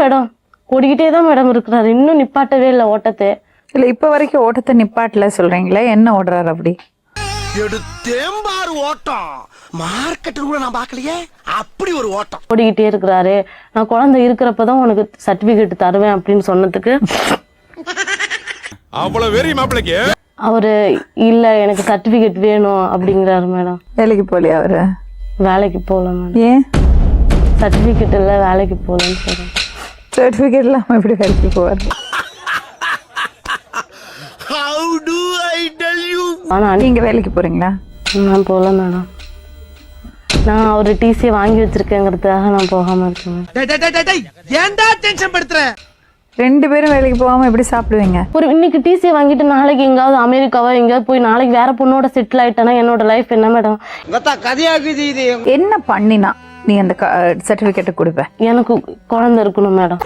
Madam ஓடிக்கிட்டே தான் madam இருக்கிறாரு, இன்னும் நிப்பாட்டவே இல்லை ஓட்டத்தை. இல்ல இப்ப வரைக்கும் ஓட்டத்தை நிப்பாட்டல சொல்றீங்களே, என்ன ஓடுறாரு அப்படி? எடுத்தேம்பாரு ஓட்டம் மார்க்கெட் கூட நான் பார்க்கலையே, அப்படி ஒரு ஓட்டம் ஓடிக்கிட்டே இருக்கிறாரு. நான் குழந்தை இருக்கிறப்பதான் உனக்கு சர்டிபிகேட் தருவேன் அப்படின்னு சொன்னதுக்கு அவ்வளவு வெறி மாப்பிளைக்கு அவரு இல்ல எனக்கு சர்டிபிகேட் வேணும் அப்படிங்கிறாரு மேடம். வேலைக்கு போலியா அவரு? வேலைக்கு போகல மேடம். ஏன்? சர்டிபிகேட் இல்ல வேலைக்கு போகலன்னு சொல்றேன். சர்டிபிகேட் இல்லாம எப்படி வேலைக்கு போவாரு? ஆனா நீங்க வேலைக்கு போறீங்களா? நான் போகல மேடம். நான் அவரு டிசி வாங்கி வச்சிருக்கேங்கிறதுக்காக நான் போகாம இருக்கேன். ஏன்டா டென்ஷன் படுத்துற? 2 பேரும் வேலைக்கு போகாம எப்படி சாப்பிடுவீங்க? ஒரு இன்னைக்கு டிசி வாங்கிட்டு நாளைக்கு எங்காவது அமெரிக்காவோ எங்கேயாவது போய் நாளைக்கு வேற பொண்ணோட செட்டில் ஆயிட்டேன்னா என்னோட லைஃப் என்ன மேடம்? கதையாகுது இது. என்ன பண்ணினா நீ அந்த சர்டிபிகேட்டை கொடுப்ப? எனக்கு குழந்தை இருக்கணும் மேடம்.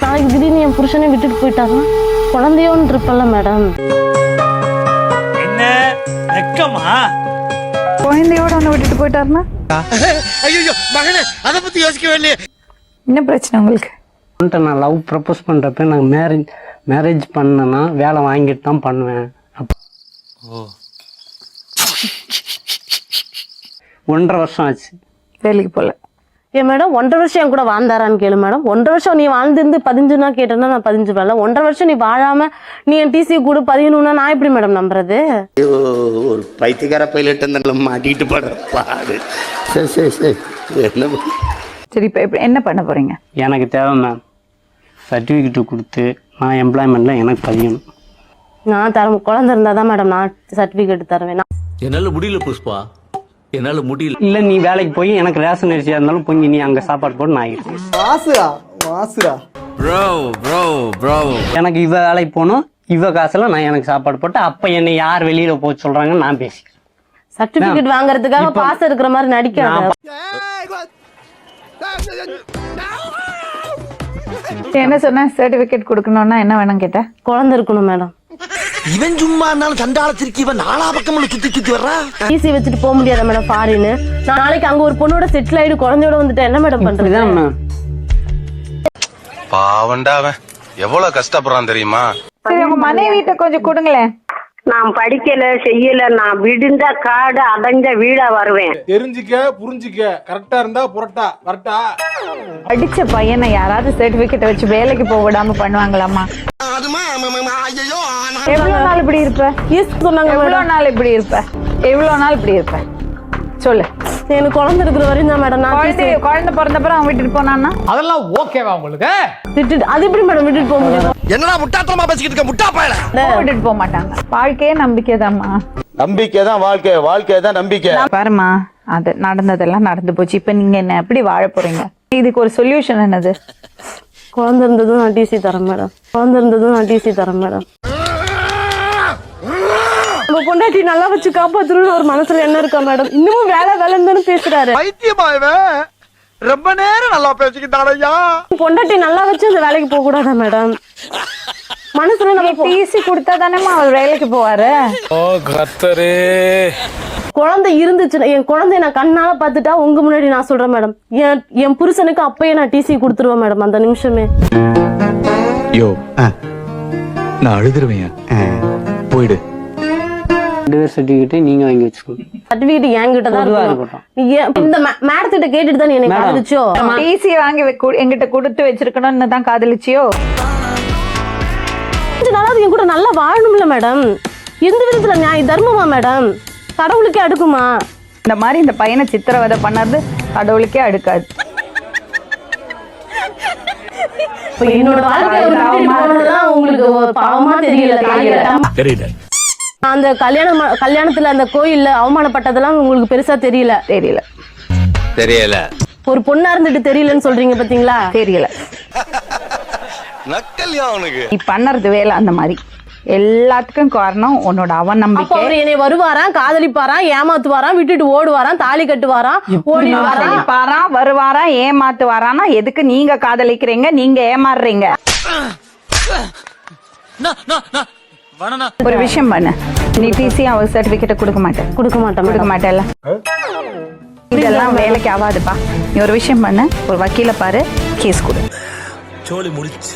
நாளைக்கு திடீர்னு என் புருஷனை விட்டுட்டு போயிட்டாருன்னா குழந்தையோன்னு இருப்பல்ல மேடம். என்ன வெக்கமா? குழந்தையோட ஒண்ணு விட்டுட்டு போயிட்டாருன்னா ஐயோ மகனே, அத பத்தி யோசிக்கவே இல்லையே. என்ன பிரச்சனை உங்களுக்கு? நான் லவ் ப்ரப்போஸ் பண்ணுறப்ப நான் மேரேஜ் பண்ணேன்னா வேலை வாங்கிட்டு தான் பண்ணுவேன். 1.5 வருஷம் ஆச்சு வேலைக்கு போல. ஏன் மேடம் 1.5 வருஷம் என் கூட வாழ்ந்தாரான்னு கேளு மேடம். 1.5 வருஷம் நீ வாழ்ந்திருந்து 15 கேட்டேன்னா நான் 15 வரல. 1.5 வருஷம் நீ வாழாம நீ என் டிசி கூட 15 நான் எப்படி மேடம் நம்புறது? ஒரு பைத்தியக்கார பைலட் அந்த மாட்டிட்டு படுற பாடு. சரி சரி இப்ப என்ன பண்ண போறீங்க? எனக்கு தேவை மேம் சர்டிஃபிகேட்டு கொடுத்து நான் எம்ப்ளாய்மெண்ட்ல எனக்கு பதியணும். நான் குழந்தை இருந்தாதான் மேடம் நான் சர்டிபிகேட் தருவேன். என்னால முடியல புஷ்பா, என்னால முடியல. இல்லை நீ வேலைக்கு போய் எனக்கு ரேஷன் அரிசியாக இருந்தாலும் போய் நீ அங்கே சாப்பாடு போட்டு நான் ஆகிடுவேன். எனக்கு இவ வேலைக்கு போகணும், இவ காசுல நான் எனக்கு சாப்பாடு போட்டு அப்ப என்னை யார் வெளியில போக சொல்றாங்கன்னு நான் பேசிக்கிறேன். சர்டிபிகேட் வாங்குறதுக்காக பாஸ் இருக்கிற மாதிரி நடிக்காத. என்ன சொன்ன? சர்டிபிகேட் கொடுக்கணும்னா என்ன வேணும் கேட்ட? குழந்தை இருக்கணும் மேடம். இவன் சும்மா இருந்தாலும் சண்டாளத்திற்கு இவன் 4 பக்கம் சுத்தி வர்றா. ஈஸி வச்சுட்டு போக முடியாத மேடம் ஃபாரின். நாளைக்கு அங்க ஒரு பொண்ணோட செட்டில் ஆயிடு குழந்தையோட வந்துட்டு என்ன மேடம் பண்றது? பாவண்டா அவன் எவ்வளவு கஷ்டப்படுறான் தெரியுமா? சரி உங்க மனைவிட்ட கொஞ்சம் கொடுங்களேன். நான் படிக்கல செய்யல, நான் விடுந்த காடு அடைஞ்ச வீடா வருவேன். தெரிஞ்சுக்க புரிஞ்சுக்க, கரெக்டா இருந்தா புரட்டா வரட்டா. படிச்ச பையனை யாராவது சர்டிபிகேட் வச்சு வேலைக்கு போக விடாம பண்ணுவாங்களாமா? எவ்வளவு நாள் இப்படி இருப்ப? எவ்வளவு நாள் இப்படி இருப்ப? எவ்வளவு நாள் இப்படி இருப்ப சொல்லு. எனக்கு குழந்தை இருக்கிற வரையும் தான் மேடம். குழந்தை பிறந்தப்பறம் அவன் விட்டுட்டு போனான்னா அதெல்லாம் ஓகேவா உங்களுக்கு? விட்டுட்டு அது எப்படி மேடம் விட்டுட்டு போக முடியும்? என்னடா முட்டாத்தனமா பேசிக்கிட்டு இருக்க முட்டா பயல. விட்டுட்டு போக மாட்டாங்க. வாழ்க்கையே நம்பிக்கைதாம்மா. நம்பிக்கை தான் வாழ்க்கை, வாழ்க்கை தான் நம்பிக்கை. பாருமா, அது நடந்ததெல்லாம் நடந்து போச்சு. இப்ப நீங்க என்ன எப்படி வாழ போறீங்க? இதுக்கு ஒரு சொல்யூஷன் என்னது? குழந்தை இருந்ததும் நான் டிசி தரேன் மேடம். குழந்தை இருந்ததும் நான் டிசி தரேன் மேடம். நம்ம பொண்டாட்டி நல்லா வச்சு காப்பாத்துறோம்னு ஒரு மனசுல என்ன இருக்கா மேடம்? இன்னமும் வேலை வேலைன்னு பேசுறாரு. பைத்தியமாயவன் ரொம்ப நேரம் நல்லா பேசிக்கிட்டாரையா. பொண்டாட்டி நல்லா வச்சு அந்த வேலைக்கு போக கூடாதா மேடம்? மனசுல நம்ம டிசி கொடுத்தா தானேமா அவர் வேலைக்கு போவாரு. ஓ கர்த்தரே. குழந்தை இருந்துச்சுன்னா என் குழந்தைய நான் கண்ணால பாத்துட்டா உங்க முன்னாடி நான் சொல்றேன் மேடம், என் புருஷனுக்கு அப்பயே நான் டிசி கொடுத்துருவேன் மேடம் அந்த நிமிஷமே. யோ நான் அழுதுருவேன், போயிடு. 2 பேர் சர்டிஃபிகேட்டை நீங்க வாங்கி வச்சுக்கோங்க. சர்டிபிகேட் என்கிட்ட தான் இருக்கும். இந்த மேடத்திட்ட கேட்டுட்டு தான் நீ எனக்கு காதலிச்சோ? டிசி வாங்கி என்கிட்ட கொடுத்து வச்சிருக்கணும்னு தான் காதலிச்சியோ? கொஞ்ச நாளாவது என் கூட நல்லா வாழணும்ல மேடம். எந்த விதத்துல நியாய தர்மமா மேடம்? கடவுளுக்கே அடுக்குமா? இந்த மாதிரி இந்த பையனை சித்திரவதை பண்ணது கடவுளுக்கே அடுக்காது. என்னோட வாழ்க்கை உங்களுக்கு பாவமா தெரியல. அந்த கல்யாணத்துல அந்த கோயில்ல அவமானப்பட்டதெல்லாம் உங்களுக்கு பெருசா தெரியல. ஒரு பொண்ணா இருந்துட்டு தெரியலன்னு சொல்றீங்க பாத்தீங்களா? தெரியல. நக்கல்யா அவனுக்கு. நீ பண்ணறது வேலை அந்த மாதிரி. எல்லாத்துக்கும் காரணம் உன்னோட அவநம்பிக்கை. அவர் என்னை வருவாராம், காதலிப்பாராம், ஏமாத்துவாராம், விட்டுட்டு ஓடுவாராம், தாலி கட்டுவாராம், காதலிப்பாராம், வருவாராம், ஏமாத்துவாரானா எதுக்கு நீங்க காதலிக்கிறீங்க? நீங்க ஏமாறுறீங்க. ஒரு விஷயம் பண்ணு, நீ டிசி அவ சர்டிபிகேட் கொடுக்க மாட்டேல்ல? இதெல்லாம் வேலைக்கு ஆகாதுப்பா. நீ ஒரு விஷயம் பண்ணு, ஒரு வக்கீல பாரு, கேஸ் கொடு. சோலி முடிச்சு